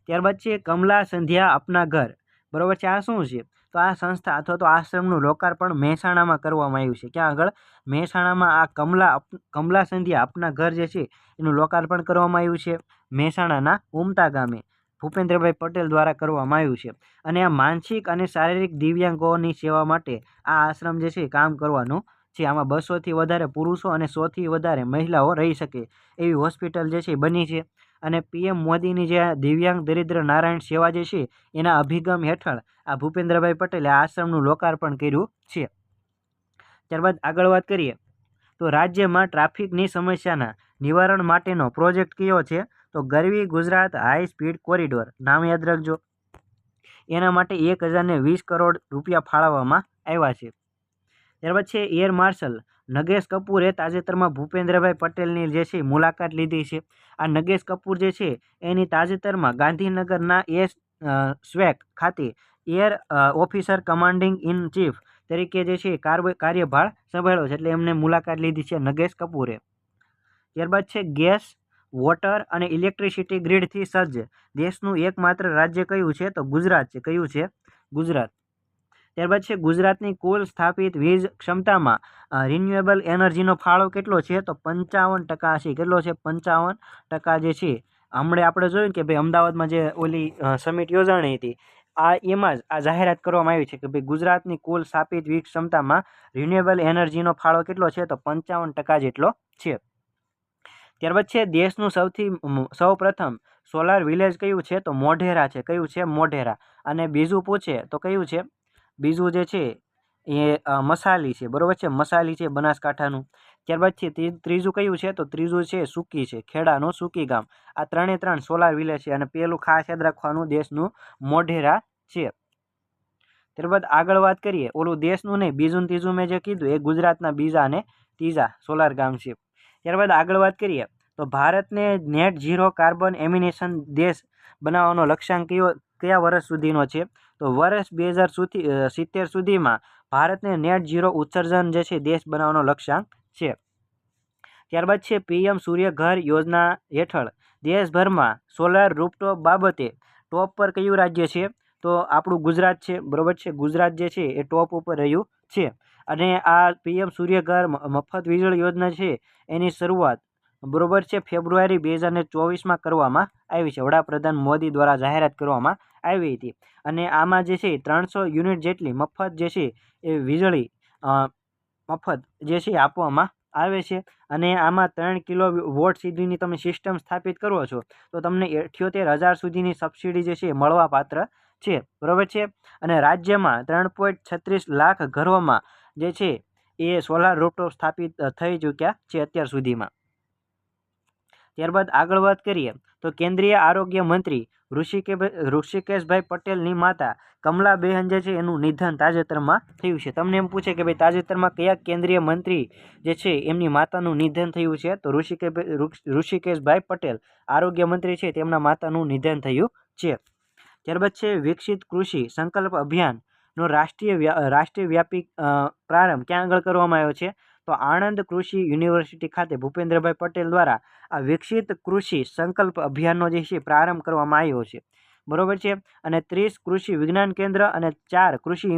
ત્યારબાદ છે કમલા સંધ્યા અપના ઘર, બરાબર છે. આ શું છે? તો આ સંસ્થા અથવા તો આશ્રમનું લોકાર્પણ મહેસાણામાં કરવામાં આવ્યું છે. ક્યાં આગળ? મહેસાણામાં આ કમલા સંધ્યા અપના ઘર જે છે એનું લોકાર્પણ કરવામાં આવ્યું છે મહેસાણાના ઉમતા ગામે ભૂપેન્દ્રભાઈ પટેલ દ્વારા કરવામાં આવ્યું છે. અને આ માનસિક અને શારીરિક દિવ્યાંગોની સેવા માટે આ આશ્રમ જે છે કામ કરવાનું છે. આમાં 200થી વધારે પુરુષો અને 100થી વધારે મહિલાઓ રહી શકે એવી હોસ્પિટલ જે છે બની છે. અને PM મોદીની જે દિવ્યાંગ દરિદ્ર નારાયણ સેવા જે છે એના અભિગમ હેઠળ આ ભૂપેન્દ્રભાઈ પટેલે આ આશ્રમનું લોકાર્પણ કર્યું છે. ત્યારબાદ આગળ વાત કરીએ તો રાજ્યમાં ટ્રાફિકની સમસ્યાના નિવારણ માટેનો પ્રોજેક્ટ કયો છે? તો ગરવી ગુજરાત હાઈ સ્પીડ કોરિડોર, નામ યાદ રાખજો. એના માટે 1020 કરોડ રૂપિયા ફાળવવામાં આવ્યા છે. ત્યારબાદ છે એર માર્શલ નગેશ કપૂરે તાજેતરમાં ભૂપેન્દ્રભાઈ પટેલની જે છે મુલાકાત લીધી છે. આ નગેશ કપૂર જે છે એની તાજેતરમાં ગાંધીનગરના સ્વેક ખાતે air officer commanding in chief તરીકે જે છે કાર્યભાર સંભાળ્યો છે એટલે એમને મુલાકાત લીધી છે નગેશ કપૂરે. ત્યારબાદ છે ગેસ, વોટર અને ઇલેક્ટ્રિસિટી ગ્રીડથી સજ્જ દેશનું એકમાત્ર રાજ્ય કયું છે? તો ગુજરાત છે. કયું છે? ગુજરાત. ત્યારબાદ છે ગુજરાતની કુલ સ્થાપિત વીજ ક્ષમતામાં રિન્યુએબલ એનર્જીનો ફાળો કેટલો છે? તો 55% છે. કેટલો છે? 55% જે છે. હમણાં આપણે જોયું કે ભાઈ અમદાવાદમાં જે ઓલી સમિટ યોજાણી હતી એમાં જ આ જાહેરાત કરવામાં આવી છે કે ભાઈ ગુજરાતની કુલ સ્થાપિત વીજ ક્ષમતામાં રિન્યુએબલ એનર્જીનો ફાળો કેટલો છે? તો 55% જેટલો છે. ત્યારબાદ છે દેશનું સૌ પ્રથમ સોલાર વિલેજ કયું છે? તો મોઢેરા છે. કયું છે? મોઢેરા. અને બીજું પૂછે તો કયું છે? બીજું જે છે એ મસાલી છે, બરાબર છે, મસાલી છે બનાસકાંઠાનું. ત્યારબાદ છે ત્રીજું કયું છે, તો ત્રીજું છે સૂકી છે, ખેડાનું સૂકી ગામ. આ ત્રણે સોલાર વિલેજ છે. અને પેલું ખાસ યાદ રાખવાનું દેશનું મોઢેરા છે. ત્યારબાદ આગળ વાત કરીએ, ઓલું દેશનું નહીં, બીજું ને ત્રીજું મેં જે કીધું એ ગુજરાતના બીજા અને ત્રીજા સોલાર ગામ છે. ત્યારબાદ આગળ વાત કરીએ તો ભારતને નેટ ઝીરો કાર્બન એમિનેશન દેશ બનાવવાનો લક્ષ્યાંક કયા વર્ષ સુધીનો છે, તો વર્ષ 2070 સુધીમાં ભારતને નેટ ઝીરો ઉત્સર્જન જે છે દેશ બનાવવાનો લક્ષ્યાંક છે. ત્યારબાદ છે પીએમ સૂર્ય ઘર યોજના હેઠળ દેશભરમાં સોલાર રૂફટોપ બાબતે ટોપ પર કયું રાજ્ય છે, તો આપણું ગુજરાત છે, બરોબર છે. ગુજરાત જે છે એ ટોપ ઉપર રહ્યું છે. અને આ પીએમ સૂર્ય ઘર મફત વીજળી યોજના છે એની શરૂઆત બરોબર છે ફેબ્રુઆરી 2024માં કરવામાં આવી છે. વડાપ્રધાન મોદી દ્વારા જાહેરાત કરવામાં આવી હતી. અને આમાં જે છે 300 યુનિટ જેટલી મફત જે છે એ વીજળી મફત જે છે આપવામાં આવે છે. અને આમાં 3 કિલો વોટ સુધીની તમે સિસ્ટમ સ્થાપિત કરો છો તો તમને 78,000 સુધીની સબસિડી જે છે મળવા પાત્ર છે, બરોબર છે. અને રાજ્યમાં 3.36 લાખ ઘરોમાં જે છે એ સોલાર રૂફટોપ સ્થાપિત થઈ ચૂક્યા છે અત્યાર સુધીમાં. ત્યારબાદ આગળ વાત કરીએ તો કેન્દ્રીય આરોગ્ય મંત્રી ઋષિકેશભાઈ પટેલની માતા કમલાબેન જે છે એનું નિધન તાજેતરમાં થયું છે. તમને એમ પૂછે કે ભાઈ તાજેતરમાં કયા કેન્દ્રીય મંત્રી જે છે એમની માતાનું નિધન થયું છે, તો ઋષિકેશભાઈ પટેલ આરોગ્ય મંત્રી છે તેમના માતાનું નિધન થયું છે. ત્યારબાદ છે વિકસિત કૃષિ સંકલ્પ અભિયાનનો રાષ્ટ્રીય વ્યાપી પ્રારંભ ક્યાં આગળ કરવામાં આવ્યો છે, તો આણંદ કૃષિ યુનિવર્સિટી ખાતે ભૂપેન્દ્રભાઈ પટેલ દ્વારા આ વિકસિત કૃષિ સંકલ્પ અભિયાનનો જે છે પ્રારંભ કરવામાં આવ્યો છે, બરોબર છે. અને 30 કૃષિ વિજ્ઞાન કેન્દ્ર અને 4 કૃષિ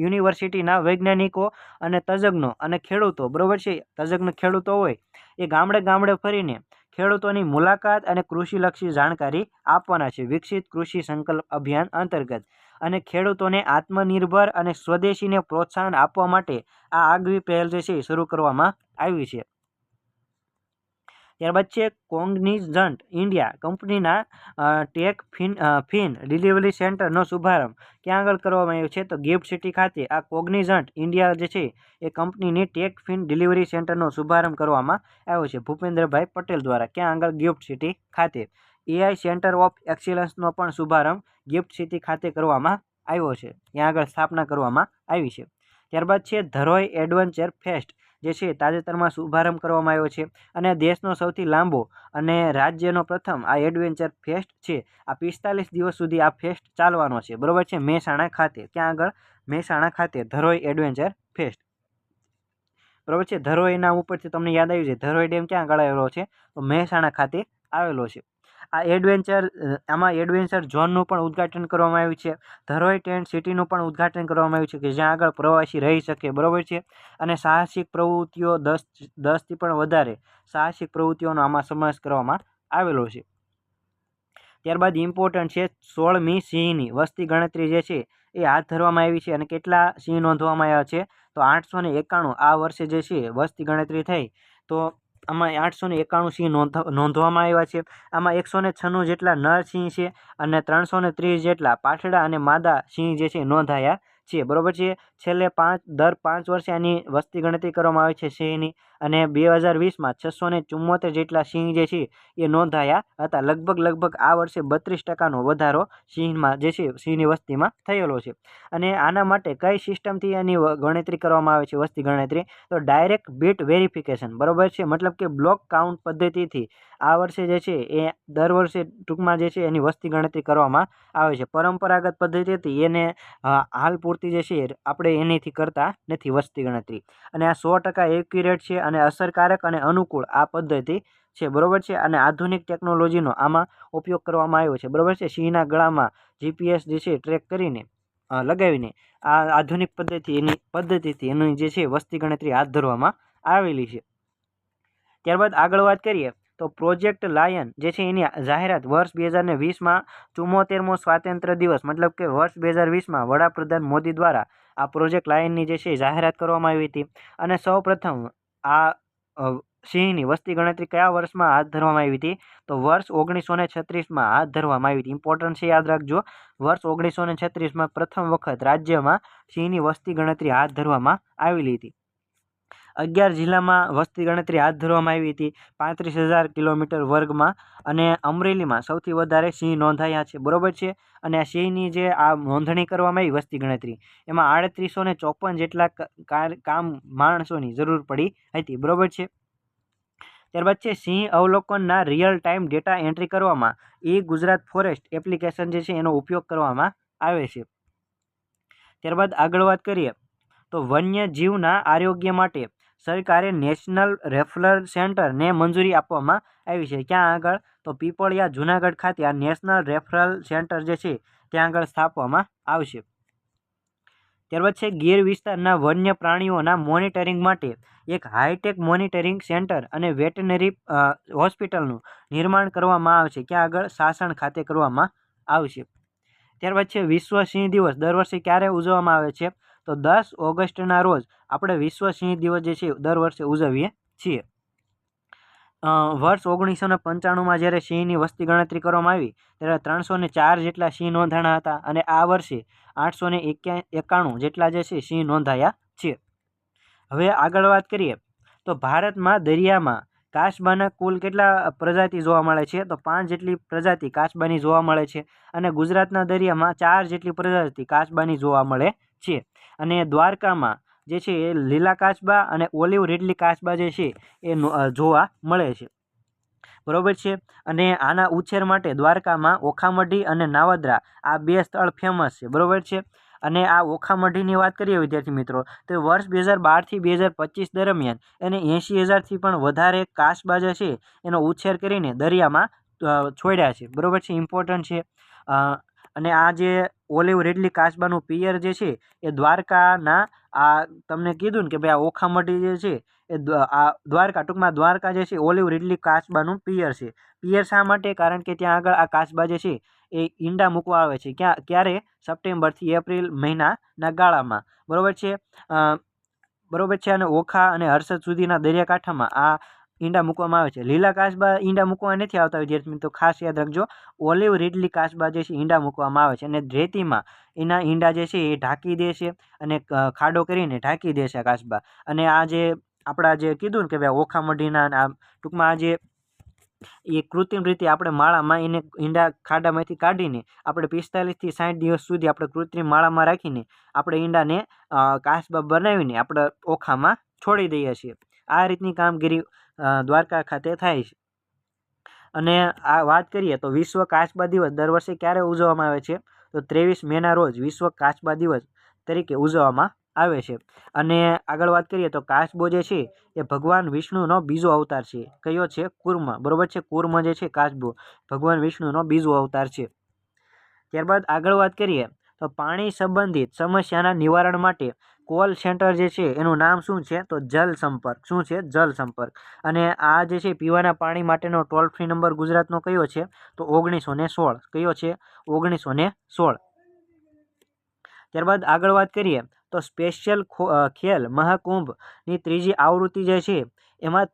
યુનિવર્સિટીના વૈજ્ઞાનિકો અને તજજ્ઞો અને ખેડૂતો, બરોબર છે, તજજ્ઞ ખેડૂતો હોય એ ગામડે ફરીને ખેડૂતોની મુલાકાત અને કૃષિલક્ષી જાણકારી આપવાના છે વિકસિત કૃષિ સંકલ્પ અભિયાન અંતર્ગત. અને ખેડૂતોને આત્મનિર્ભર અને સ્વદેશીને પ્રોત્સાહન આપવા માટે આ આગવી પહેલ જે છે શરૂ કરવામાં આવી છે. ત્યારબાદ છે કોગ્નિઝન્ટ ઇન્ડિયા કંપનીના ટેક ફિન ડિલિવરી સેન્ટરનો શુભારંભ ક્યાં આગળ કરવામાં આવ્યો છે, તો ગિફ્ટ સિટી ખાતે આ કોગ્નિઝન્ટ ઇન્ડિયા જે છે એ કંપનીની ટેક ફિન ડિલિવરી સેન્ટરનો શુભારંભ કરવામાં આવ્યો છે ભૂપેન્દ્રભાઈ પટેલ દ્વારા. ક્યાં આગળ ગિફ્ટ સિટી ખાતે. એઆઈ સેન્ટર ઓફ એક્સિલન્સનો પણ શુભારંભ ગિફ્ટ સિટી ખાતે કરવામાં આવ્યો છે, ત્યાં આગળ સ્થાપના કરવામાં આવી છે. ત્યારબાદ છે ધરોઈ એડવેન્ચર ફેસ્ટ જે છે તાજેતરમાં શુભારંભ કરવામાં આવ્યો છે. અને દેશનો સૌથી લાંબો અને રાજ્યનો પ્રથમ આ એડવેન્ચર ફેસ્ટ છે. આ 45 દિવસ સુધી આ ફેસ્ટ ચાલવાનો છે, બરોબર છે, મહેસાણા ખાતે. ક્યાં આગળ? મહેસાણા ખાતે ધરોઈ એડવેન્ચર ફેસ્ટ, બરોબર છે. ધરોઈ નામ ઉપરથી તમને યાદ આવ્યું છે ધરોઈ ડેમ ક્યાં આગળ આવેલો છે, તો મહેસાણા ખાતે આવેલો છે. આ આમાં એડવેન્ચર ઝોનનું પણ ઉદ્ઘાટન કરવામાં આવ્યું છે. ધરોઈ ટેન્ટ સિટીનું પણ ઉદ્ઘાટન કરવામાં આવ્યું છે કે જ્યાં આગળ પ્રવાસી રહી શકે, બરોબર છે. અને સાહસિક પ્રવૃત્તિઓ 10થી પણ વધારે સાહસિક પ્રવૃત્તિઓનો આમાં સમાવેશ કરવામાં આવેલો છે. ત્યારબાદ ઇમ્પોર્ટન્ટ છે 16મી સિંહની વસ્તી ગણતરી જે છે એ હાથ ધરવામાં આવી છે. અને કેટલા સિંહ નોંધવામાં આવ્યા છે, તો 891 આ વર્ષે જે છે વસ્તી ગણતરી થઈ તો આમાં 891 સિંહ નોંધવામાં આવ્યા છે. આમાં 196 જેટલા નર સિંહ છે અને 330 જેટલા પાઠડા અને માદા સિંહ જે છે નોંધાયા છે, બરોબર છે. છેલ્લે દર 5 વર્ષે આની વસ્તી ગણતરી કરવામાં આવે છે સિંહની. અને 2020માં 674 જેટલા સિંહ જે છે એ નોંધાયા હતા. લગભગ આ વર્ષે 32% વધારો સિંહમાં જે છે સિંહની વસ્તીમાં થયેલો છે. અને આના માટે કઈ સિસ્ટમથી એની ગણતરી કરવામાં આવે છે વસ્તી ગણતરી, તો ડાયરેક્ટ બીટ વેરિફિકેશન, બરોબર છે. મતલબ કે બ્લોક કાઉન્ટ પદ્ધતિથી આ વર્ષે જે છે એ દર વર્ષે ટૂંકમાં જે છે એની વસ્તી ગણતરી કરવામાં આવે છે. પરંપરાગત પદ્ધતિથી એને હાલ પૂરતી જે છે આપણે એનીથી કરતા નથી વસ્તી ગણતરી. અને આ 100% એક્યુરેટ છે અને અસરકારક અને અનુકૂળ આ પદ્ધતિ છે, બરોબર છે. અને આધુનિક ટેકનોલોજીનો આમાં ઉપયોગ કરવામાં આવ્યો છે, બરોબર છે. સિંહના ગળામાં GPS જે છે ટ્રેક કરીને લગાવીને આ આધુનિક પદ્ધતિથી એની જે છે વસ્તી ગણતરી હાથ ધરવામાં આવેલી છે. ત્યારબાદ આગળ વાત કરીએ તો પ્રોજેક્ટ લાયન જે છે એની જાહેરાત વર્ષ 2020માં 74મો સ્વાતંત્ર્ય દિવસ મતલબ કે વર્ષ 2020માં વડાપ્રધાન મોદી દ્વારા આ પ્રોજેક્ટ લાયનની જે છે જાહેરાત કરવામાં આવી હતી. અને સૌપ્રથમ આ સિંહની વસ્તી ગણતરી કયા વર્ષમાં હાથ ધરવામાં આવી હતી? તો વર્ષ 1936માં હાથ ધરવામાં આવી હતી. ઇમ્પોર્ટન્ટ છે, યાદ રાખજો. વર્ષ 1936માં પ્રથમ વખત રાજ્યમાં સિંહની વસ્તી ગણતરી હાથ ધરવામાં આવેલી હતી. 11 જિલ્લામાં વસ્તી ગણતરી હાથ ધરવામાં આવી હતી 35,000 કિલોમીટર વર્ગમાં, અને અમરેલીમાં સૌથી વધારે સિંહ નોંધાયા છે. બરોબર છે. અને આ સિંહની જે આ નોંધણી કરવામાં આવી વસ્તી ગણતરી, એમાં 3854 જેટલા કામ માણસોની જરૂર પડી હતી. બરોબર છે. ત્યારબાદ છે સિંહ અવલોકનના રિયલ ટાઈમ ડેટા એન્ટ્રી કરવામાં ગુજરાત ફોરેસ્ટ એપ્લિકેશન જે છે એનો ઉપયોગ કરવામાં આવે છે. ત્યારબાદ આગળ વાત કરીએ તો વન્યજીવના આરોગ્ય માટે સરકારે નેશનલ રેફરલ સેન્ટરને મંજૂરી આપવામાં આવી છે. ક્યાં આગળ? તો પીપળિયા જુનાગઢ ખાતે આ નેશનલ રેફરલ સેન્ટર જે છે ત્યાં આગળ સ્થાપવામાં આવશે. ત્યારબાદ છે ગીર વિસ્તારના વન્ય પ્રાણીઓના મોનિટરિંગ માટે એક હાઈટેક મોનિટરિંગ સેન્ટર અને વેટનરી હોસ્પિટલનું નિર્માણ કરવામાં આવશે. ક્યાં આગળ? સાસણ ખાતે કરવામાં આવશે. ત્યારબાદ છે વિશ્વ સિંહ દિવસ દર વર્ષે ક્યારે ઉજવવામાં આવે છે? તો 10 ઓગસ્ટના રોજ આપણે વિશ્વ સિંહ દિવસ જે છે દર વર્ષે ઉજવીએ છીએ. વર્ષ 1995માં જ્યારે સિંહની વસ્તી ગણતરી કરવામાં આવી ત્યારે 304 જેટલા સિંહ નોંધાણા હતા, અને આ વર્ષે 891 જેટલા જે છે સિંહ નોંધાયા છે. હવે આગળ વાત કરીએ તો ભારતમાં દરિયામાં કાચબાના કુલ કેટલા પ્રજાતિ જોવા મળે છે? તો 5 જેટલી પ્રજાતિ કાચબાની જોવા મળે છે, અને ગુજરાતના દરિયામાં 4 જેટલી પ્રજાતિ કાચબાની જોવા મળે છે. અને દ્વારકામાં જે છે એ લીલા કાચબા અને ઓલિવ રીડલી કાચબા જે છે એ જોવા મળે છે. બરોબર છે. અને આના ઉછેર માટે દ્વારકામાં ઓખામઢી અને નાવદરા આ 2 સ્થળ ફેમસ છે. બરોબર છે. અને આ ઓખામઢીની વાત કરીએ વિદ્યાર્થી મિત્રો તો વર્ષ 2012થી 2025 દરમિયાન એને 80,000થી પણ વધારે કાચબા જે છે એનો ઉછેર કરીને દરિયામાં છોડ્યા છે. બરોબર છે. ઇમ્પોર્ટન્ટ છે. અને આ જે ઓલિવ રીડલી કાચબાનું પિયર જે છે એ દ્વારકાના આ તમને કીધું ને કે ભાઈ આ ઓખામઢી જે છે એ આ દ્વારકા, ટૂંકમાં દ્વારકા જે છે ઓલિવ રીડલી કાચબાનું પિયર છે. પિયર શા માટે? કારણ કે ત્યાં આગળ આ કાચબા જે છે એ ઈંડા મૂકવા આવે છે. ક્યારે? સપ્ટેમ્બરથી એપ્રિલ મહિનાના ગાળામાં. બરોબર છે. બરોબર છે. અને ઓખા અને હર્ષદ સુધીના દરિયાકાંઠામાં આ ઈંડા મૂકવામાં આવે છે. લીલા કાચબા ઈંડા મૂકવા નથી આવતા વિદ્યાર્થી મિત્રો, ખાસ યાદ રાખજો. ઓલિવ રીડલી કાચબા જે છે ઈંડા મૂકવામાં આવે છે, અને રેતીમાં એના ઈંડા જે છે એ ઢાંકી દે છે, અને ખાડો કરીને ઢાંકી દે છે કાચબા. અને આ જે આપણા જે કીધું ને કે ભાઈ ઓખામઢીના આ ટૂંકમાં આ જે એ કૃત્રિમ રીતે આપણે માળામાં એને ઈંડા ખાડામાંથી કાઢીને આપણે 45થી 60 દિવસ સુધી આપણે કૃત્રિમ માળામાં રાખીને આપણે ઈંડાને કાચબા બનાવીને આપણે ઓખામાં છોડી દઈએ છીએ. આ રીતની કામગીરી દ્વારકા ખાતે થાય છે. અને આ વાત કરીએ તો વિશ્વ કાચબા દિવસ દર વર્ષે ક્યારે ઉજવવામાં આવે છે? તો 23 મેના રોજ વિશ્વ કાચબા દિવસ તરીકે ઉજવવામાં આવે છે. અને આગળ વાત કરીએ તો કાચબો જે છે એ ભગવાન વિષ્ણુનો બીજો અવતાર છે. કયો છે? કૂર્મ. બરોબર છે. કૂર્મ જે છે કાચબો ભગવાન વિષ્ણુનો બીજો અવતાર છે. ત્યારબાદ આગળ વાત કરીએ તો પાણી સંબંધિત સમસ્યાના નિવારણ માટે કોલ સેન્ટર જે છે એનું નામ શું છે? તો જલ સંપર્ક. શું છે? જલ સંપર્ક. અને આ જે છે પીવાના પાણી માટેનો ટોલ ફ્રી નંબર ગુજરાતનો કયો છે? તો 1916. કયો છે? 1916. ત્યારબાદ આગળ વાત કરીએ તો સ્પેશિયલ ખેલ મહાકુંભની 3જી આવૃત્તિ જે છે એમાં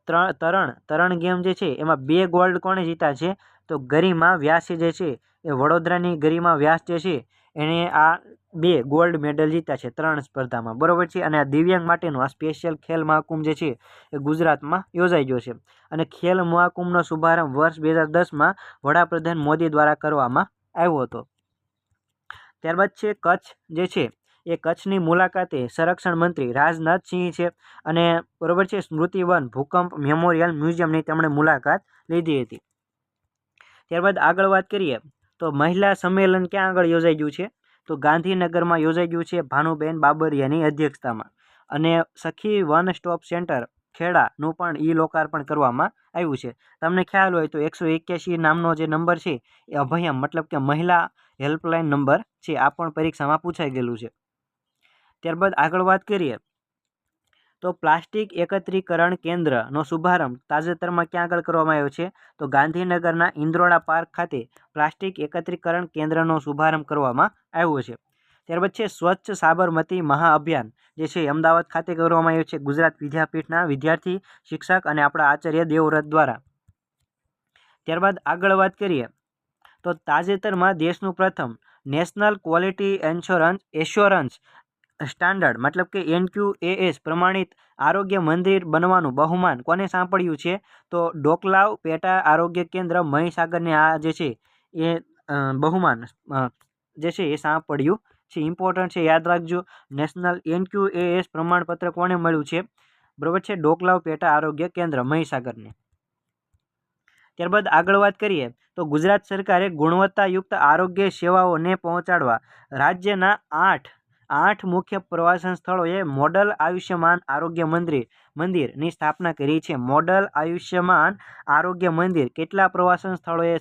તરણ ગેમ જે છે એમાં 2 ગોલ્ડ કોણે જીતા છે? તો ગરિમા વ્યાસે જે છે એ વડોદરાની ગરિમા વ્યાસ જે છે એણે આ 2 ગોલ્ડ મેડલ જીત્યા છે 3 સ્પર્ધામાં. બરોબર છે. અને આ દિવ્યાંગ માટેનો આ સ્પેશિયલ ખેલ મહાકુંભ જે છે એ ગુજરાતમાં યોજાઈ ગયો છે. અને ખેલ મહાકુંભનો શુભારંભ વર્ષ 2010માં વડાપ્રધાન મોદી દ્વારા કરવામાં આવ્યો હતો. ત્યારબાદ છે કચ્છ જે છે એ કચ્છની મુલાકાતે સંરક્ષણ મંત્રી રાજનાથસિંહ છે. અને બરોબર છે સ્મૃતિવન ભૂકંપ મેમોરિયલ મ્યુઝિયમની તેમણે મુલાકાત લીધી હતી. ત્યારબાદ આગળ વાત કરીએ તો મહિલા સંમેલન ક્યાં આગળ યોજાઈ ગયું છે? તો ગાંધીનગરમાં યોજાઈ ગયું છે ભાનુબેન બાબરિયાની અધ્યક્ષતામાં. અને સખી વન સ્ટોપ સેન્ટર ખેડાનું પણ લોકાર્પણ કરવામાં આવ્યું છે. તમને ખ્યાલ હોય તો 181 નામનો જે નંબર છે એ અભયમ મતલબ કે મહિલા હેલ્પલાઇન નંબર છે. આ પણ પરીક્ષામાં પૂછાઈ ગયેલું છે. ત્યારબાદ આગળ વાત કરીએ તો પ્લાસ્ટિક એકત્રીકરણ કેન્દ્રનો શુભારંભ તાજેતરમાં ક્યાં આગળ કરવામાં આવ્યો છે? તો ગાંધીનગરના ઇન્દ્રોડા પાર્ક ખાતે પ્લાસ્ટિક એકત્રીકરણ કેન્દ્રનો શુભારંભ કરવામાં આવ્યો છે. ત્યારબાદ છે સ્વચ્છ સાબરમતી મહાઅભિયાન જે છે અમદાવાદ ખાતે કરવામાં આવ્યું છે ગુજરાત વિદ્યાપીઠના વિદ્યાર્થી શિક્ષક અને આપણા આચાર્ય દેવવ્રત દ્વારા. ત્યારબાદ આગળ વાત કરીએ તો તાજેતરમાં દેશનું પ્રથમ નેશનલ ક્વોલિટી એશ્યોરન્સ સ્ટાન્ડર્ડ મતલબ કે NQAS પ્રમાણિત આરોગ્ય મંદિર બનવાનું બહુમાન કોને સાંપડ્યું છે? તો ડોકલાવ પેટા આરોગ્ય કેન્દ્ર મહીસાગરને આ જે છે એ બહુમાન જે છે એ સાંપડ્યું છે. ઇમ્પોર્ટન્ટ છે, યાદ રાખજો. નેશનલ NQAS પ્રમાણપત્ર કોને મળ્યું છે? બરાબર છે, ડોકલાવ પેટા આરોગ્ય કેન્દ્ર મહીસાગરને. ત્યારબાદ આગળ વાત કરીએ તો ગુજરાત સરકારે ગુણવત્તાયુક્ત આરોગ્ય સેવાઓને પહોંચાડવા રાજ્યના આઠ મુખ્ય પ્રવાસન સ્થળોએ મોડલ આયુષ્યમાન આરોગ્ય મંદિરની સ્થાપના કરી છે. મોડલ આયુષ્યમાન આરોગ્ય મંદિર કેટલા પ્રવાસન સ્થળોએ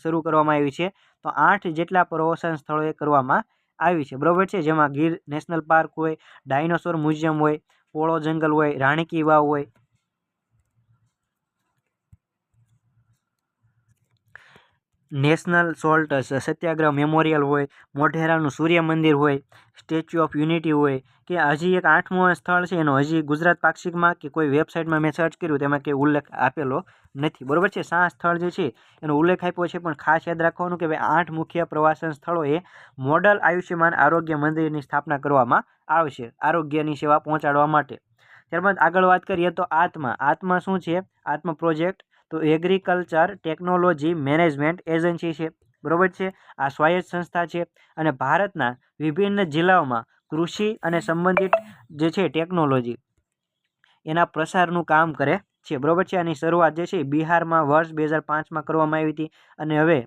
શરૂ કરવામાં આવી છે? તો 8 જેટલા પ્રવાસન સ્થળોએ કરવામાં આવી છે. બરાબર છે, જેમાં ગીર નેશનલ પાર્ક હોય, ડાયનોસોર મ્યુઝિયમ હોય, પોળો જંગલ હોય, રાણી કી વાવ હોય, નેશનલ સોલ્ટ સત્યાગ્રહ મેમોરિયલ હોય, મોઢેરાનું સૂર્ય મંદિર હોય, સ્ટેચ્યુ ઓફ યુનિટી હોય, કે હજી એક 8મું સ્થળ છે એનો હજી ગુજરાત પાક્ષિકમાં કે કોઈ વેબસાઇટમાં મેં સર્ચ કર્યું તેમાં કંઈ ઉલ્લેખ આપેલો નથી. બરાબર છે, 7 સ્થળ જે છે એનો ઉલ્લેખ આપ્યો છે, પણ ખાસ યાદ રાખવાનું કે ભાઈ 8 મુખ્ય પ્રવાસન સ્થળોએ મોડલ આયુષ્યમાન આરોગ્ય મંદિરની સ્થાપના કરવામાં આવશે આરોગ્યની સેવા પહોંચાડવા માટે. ત્યારબાદ આગળ વાત કરીએ તો આત્મા શું છે? આત્મા પ્રોજેક્ટ તો એગ્રીકલ્ચર ટેકનોલોજી મેનેજમેન્ટ એજન્સી છે. બરાબર છે, આ સ્વાયત્ત સંસ્થા છે અને ભારતના વિભિન્ન જિલ્લાઓમાં કૃષિ અને સંબંધિત જે છે ટેકનોલોજી એના પ્રસારનું કામ કરે છે. બરાબર છે, આની શરૂઆત જે છે બિહારમાં વર્ષ 2005માં કરવામાં આવી હતી અને હવે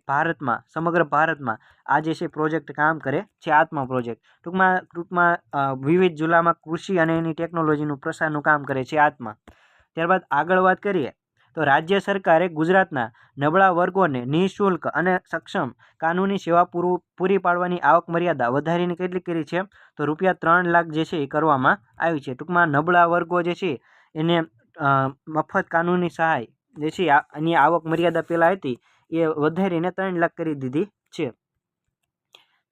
સમગ્ર ભારતમાં આ જે છે પ્રોજેક્ટ કામ કરે છે, આત્મા પ્રોજેક્ટ. ટૂંકમાં વિવિધ જિલ્લામાં કૃષિ અને એની ટેકનોલોજીનું પ્રસારનું કામ કરે છે આત્મા. ત્યારબાદ આગળ વાત કરીએ તો રાજ્ય સરકારે ગુજરાતના નબળા વર્ગોને નિઃશુલ્ક અને સક્ષમ કાનૂની સેવા પૂરી પાડવાની આવક મર્યાદા વધારીને કેટલી કરી છે? તો ₹3 લાખ જે છે એ કરવામાં આવી છે. ટૂંકમાં નબળા વર્ગો જે છે એને મફત કાનૂની સહાય જે છે એની આવક મર્યાદા પહેલાં હતી એ વધારીને 3 લાખ કરી દીધી છે.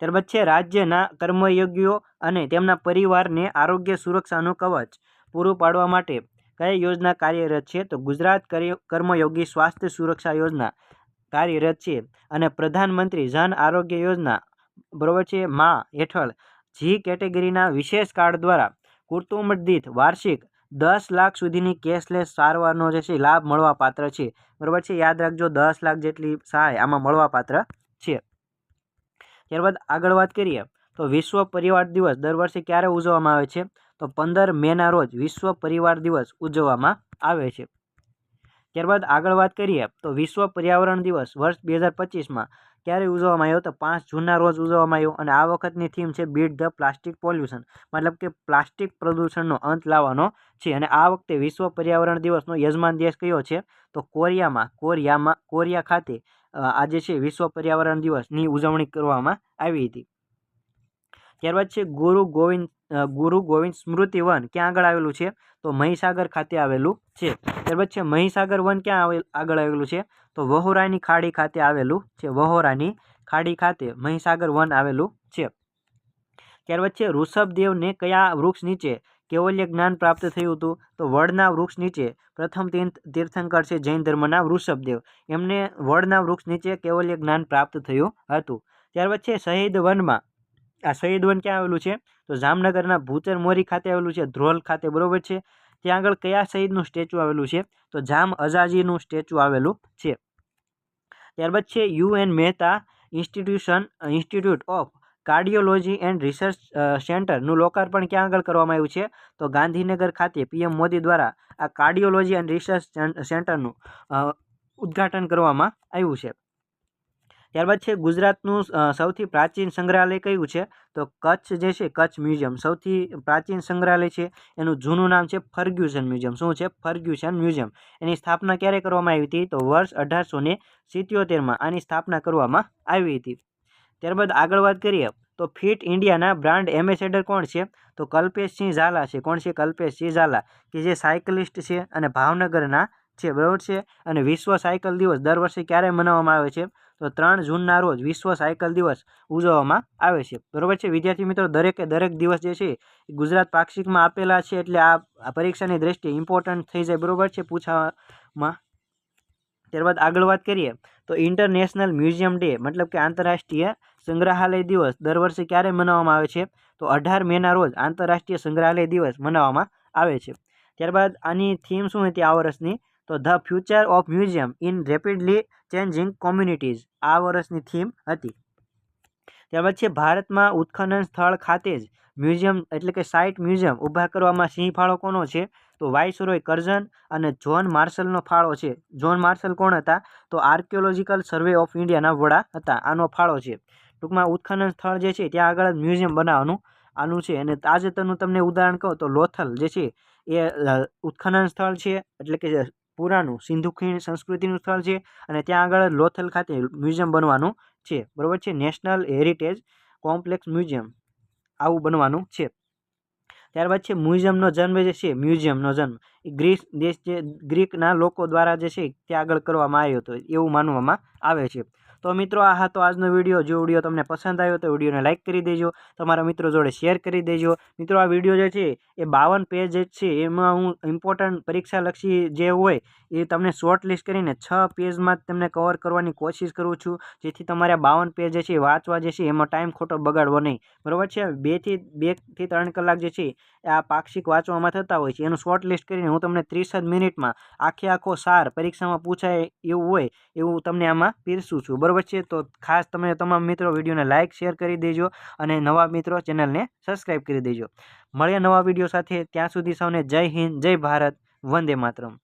ત્યારબાદ છે રાજ્યના કર્મયોગીઓ અને તેમના પરિવારને આરોગ્ય સુરક્ષાનું કવચ પૂરું પાડવા માટે કઈ યોજના કાર્યરત છે? તો ગુજરાત કર્મયોગી સ્વાસ્થ્ય સુરક્ષા યોજના કાર્યરત છે અને પ્રધાનમંત્રી જન આરોગ્ય યોજના બરાબર છે માં હેઠળ જી કેટેગરીના વિશેષ કાર્ડ દ્વારા કુટુંબ દીઠ વાર્ષિક 10 લાખ સુધીની કેશલેસ સારવારનો જે છે લાભ મળવાપાત્ર છે. બરાબર છે, યાદ રાખજો, 10 લાખ જેટલી સહાય આમાં મળવાપાત્ર છે. ત્યારબાદ આગળ વાત કરીએ તો વિશ્વ પરિવાર દિવસ દર વર્ષે ક્યારે ઉજવવામાં આવે છે? તો 15 મેના રોજ વિશ્વ પરિવાર દિવસ ઉજવવામાં આવે છે. ત્યારબાદ આગળ વાત કરીએ તો વિશ્વ પર્યાવરણ દિવસ વર્ષ 2025માં ક્યારે ઉજવવામાં આવ્યો? તો 5 જૂનના રોજ ઉજવવામાં આવ્યો અને આ વખતની થીમ છે બીટ ધ પ્લાસ્ટિક પોલ્યુશન, મતલબ કે પ્લાસ્ટિક પ્રદૂષણનો અંત લાવવાનો છે. અને આ વખતે વિશ્વ પર્યાવરણ દિવસનો યજમાન દેશ કયો છે? તો કોરિયા ખાતે આજે છે વિશ્વ પર્યાવરણ દિવસની ઉજવણી કરવામાં આવી હતી. ત્યારબાદ છે ગુરુ ગોવિંદ સ્મૃતિ વન ક્યાં આગળ આવેલું છે? તો મહીસાગર ખાતે આવેલું છે. ત્યારબાદ છે મહીસાગર વન ક્યાં આગળ આવેલું છે? તો વહોરાની ખાડી ખાતે આવેલું છે. વહોરાની ખાડી ખાતે મહીસાગર વન આવેલું છે. ત્યારબાદ છે ઋષભદેવને કયા વૃક્ષ નીચે કેવલ્ય જ્ઞાન પ્રાપ્ત થયું હતું? તો વડના વૃક્ષ નીચે પ્રથમ તીર્થંકર છે જૈન ધર્મના ઋષભદેવ, એમને વડના વૃક્ષ નીચે કેવલ્ય જ્ઞાન પ્રાપ્ત થયું હતું. ત્યારબાદ છે શહીદ વનમાં, આ શહીદ વન ક્યાં આવેલું છે? તો જામનગરના ભૂચર મોરી ખાતે આવેલું છે, ધ્રોલ ખાતે. બરોબર છે, ત્યાં આગળ કયા શહીદનું સ્ટેચ્યુ આવેલું છે? તો જામ અજાજીનું સ્ટેચ્યુ આવેલું છે. ત્યારબાદ છે UN Mehta institute of cardiology and research સેન્ટરનું લોકાર્પણ ક્યાં આગળ કરવામાં આવ્યું છે? તો ગાંધીનગર ખાતે PM મોદી દ્વારા આ કાર્ડિયોલોજી એન્ડ રિસર્ચ સેન્ટરનું ઉદ્ઘાટન કરવામાં આવ્યું છે. ત્યારબાદ છે ગુજરાતનું સૌથી પ્રાચીન સંગ્રહાલય કયું છે? તો કચ્છ જે છે કચ્છ મ્યુઝિયમ સૌથી પ્રાચીન સંગ્રહાલય છે. એનું જૂનું નામ છે ફર્ગ્યુસન મ્યુઝિયમ. શું છે? Fergusson museum. એની સ્થાપના ક્યારે કરવામાં આવી હતી? તો વર્ષ 1877માં આની સ્થાપના કરવામાં આવી હતી. ત્યારબાદ આગળ વાત કરીએ તો ફિટ ઇન્ડિયાના બ્રાન્ડ એમ્બેસેડર કોણ છે? તો કલ્પેશસિંહ ઝાલા છે. કોણ છે? કલ્પેશસિંહ ઝાલા, કે જે સાયકલિસ્ટ છે અને ભાવનગરના છે, બરાબર છે. અને વિશ્વ સાયકલ દિવસ દર વર્ષે ક્યારે મનાવવામાં આવે છે? તો 3 જૂનના રોજ વિશ્વ સાયકલ દિવસ ઉજવવામાં આવે છે, બરાબર છે. વિદ્યાર્થી મિત્રો, દરેક દિવસ જે છે એ ગુજરાત પાક્ષિકમાં આપેલા છે, એટલે આ પરીક્ષાની દ્રષ્ટિએ ઇમ્પોર્ટન્ટ થઈ જાય, બરાબર છે, પૂછવામાં. ત્યારબાદ આગળ વાત કરીએ તો ઇન્ટરનેશનલ મ્યુઝિયમ ડે મતલબ કે આંતરરાષ્ટ્રીય સંગ્રહાલય દિવસ દર વર્ષે ક્યારે મનાવવામાં આવે છે? તો 18 મેના રોજ આંતરરાષ્ટ્રીય સંગ્રહાલય દિવસ મનાવવામાં આવે છે. ત્યારબાદ આની થીમ શું હતી આ વર્ષની? તો the future of museum in rapidly changing communities આ વર્ષની થીમ હતી. ત્યારબાદ છે ભારતમાં ઉત્ખનન સ્થળ ખાતે જ મ્યુઝિયમ એટલે કે સાઇટ મ્યુઝિયમ ઊભા કરવામાં સિંહ ફાળો કોનો છે? તો વાઇસરોય કર્ઝન અને જ્હોન માર્શલનો ફાળો છે. જ્હોન માર્શલ કોણ હતા? તો આર્કિયોલોજીકલ સર્વે ઓફ ઇન્ડિયાના વડા હતા. આનો ફાળો છે. ટૂંકમાં ઉત્ખનન સ્થળ જે છે ત્યાં આગળ જ મ્યુઝિયમ બનાવવાનું આનું છે. અને તાજેતરનું તમને ઉદાહરણ કહું તો લોથલ જે છે એ ઉત્ખનન સ્થળ છે, એટલે કે પુરાનું સિંધુ ખીણ સંસ્કૃતિનું સ્થળ છે, અને ત્યાં આગળ લોથલ ખાતે મ્યુઝિયમ બનવાનું છે, બરાબર છે. નેશનલ હેરિટેજ કોમ્પ્લેક્સ મ્યુઝિયમ આવું બનવાનું છે. ત્યારબાદ છે મ્યુઝિયમનો જન્મ જે છે મ્યુઝિયમનો જન્મ એ ગ્રીકના લોકો દ્વારા જે છે ત્યાં આગળ કરવામાં આવ્યો હતો એવું માનવામાં આવે છે. તો મિત્રો, આ હતો આજનો વિડીયો. જો વિડીયો તમને પસંદ આવ્યો તો વિડીયોને લાઇક કરી દેજો, તમારા મિત્રો જોડે શેર કરી દેજો. મિત્રો, આ વિડીયો જે છે એ 52 પેજ જ છે. એમાં હું ઇમ્પોર્ટન્ટ પરીક્ષાલક્ષી જે હોય એ તમને શોર્ટ લિસ્ટ કરીને 6 પેજમાં જ તમને કવર કરવાની કોશિશ કરું છું, જેથી તમારે 52 પેજ જે છે વાંચવા જે છે એમાં ટાઈમ ખોટો બગાડવો નહીં, બરાબર છે. 2 થી 3 કલાક જે છે આ પાક્ષિક વાંચવામાં થતા હોય છે, એનું શોર્ટ લિસ્ટ કરીને હું તમને 30 જ મિનિટમાં આખો સાર પરીક્ષામાં પૂછાય એવું હોય એવું તમને આમાં પીરસું છું, બરાબર છે. તો ખાસ તમે તમામ મિત્રો વિડીયોને લાઇક શેર કરી દેજો, અને નવા મિત્રો ચેનલને સબસ્ક્રાઈબ કરી દેજો. મળીએ નવા વિડીયો સાથે. ત્યાં સુધી સૌને જય હિન્દ, જય ભારત, વંદે માતરમ.